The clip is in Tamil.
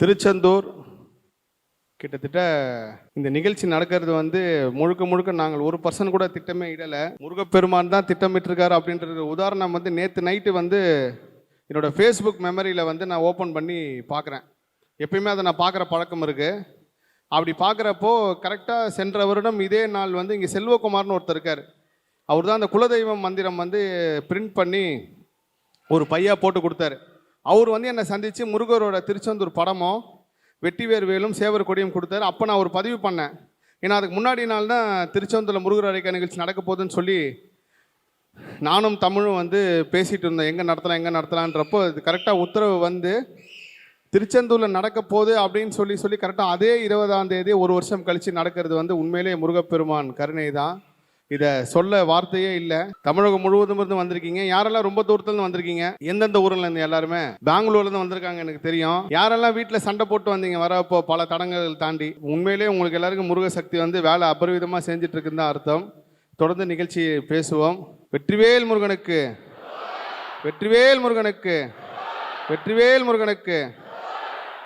திருச்செந்தூர் கிட்டத்தட்ட இந்த நிகழ்ச்சி நடக்கிறது வந்து முழுக்க முழுக்க நாங்கள் 1% கூட திட்டமே இடலை. முருகப்பெருமான் தான் திட்டமிட்டிருக்காரு அப்படின்றது உதாரணம் வந்து நேற்று நைட்டு வந்து என்னோடய ஃபேஸ்புக் மெமரியில் வந்து நான் ஓப்பன் பண்ணி பார்க்குறேன். எப்பயுமே அதை நான் பார்க்குற பழக்கம் இருக்குது. அப்படி பார்க்குறப்போ கரெக்டாக சென்ற வருடம் இதே நாள் வந்து இங்கே செல்வகுமார்னு ஒருத்தர் இருக்கார். அவர் தான் அந்த குலதெய்வம் மந்திரம் வந்து பிரிண்ட் பண்ணி ஒரு பையா போட்டு கொடுத்தாரு. அவர் வந்து என்னை சந்தித்து முருகரோட திருச்செந்தூர் படமோ வெட்டிவேர் வேலும் சேவர் கொடியும் கொடுத்தாரு. அப்போ நான் ஒரு பதிவு பண்ணேன். ஏன்னா அதுக்கு முன்னாடி நாள் தான் திருச்செந்தூரில் முருகர் அழைக்க நிகழ்ச்சி நடக்க போகுதுன்னு சொல்லி நானும் தமிழும் வந்து பேசிகிட்டு இருந்தோம், எங்கே நடத்தலான்றப்போ இது கரெக்டாக உத்தரவு வந்து திருச்செந்தூரில் நடக்க போகுது அப்படின்னு சொல்லி கரெக்டாக அதே 20ஆம் தேதி ஒரு வருஷம் கழித்து நடக்கிறது வந்து உண்மையிலே முருகப்பெருமான் கருணை தான். இதை சொல்ல வார்த்தையே இல்லை. தமிழகம் முழுவதும் இருந்து வந்திருக்கீங்க. யாரெல்லாம் ரொம்ப தூரத்துலேருந்து வந்திருக்கீங்க? எந்தெந்த ஊரில் இருந்து? எல்லாருமே பெங்களூர்லேருந்து வந்திருக்காங்க எனக்கு தெரியும். யாரெல்லாம் வீட்டில் சண்டை போட்டு வந்தீங்க வரப்போ பல தடங்கள் தாண்டி? உண்மையிலே உங்களுக்கு எல்லாருக்கும் முருக சக்தி வந்து வேலை அபரிவிதமாக செஞ்சுட்டு இருக்குன்னு தான் அர்த்தம். தொடர்ந்து நிகழ்ச்சி பேசுவோம். வெற்றிவேல் முருகனுக்கு, வெற்றிவேல் முருகனுக்கு, வெற்றிவேல் முருகனுக்கு.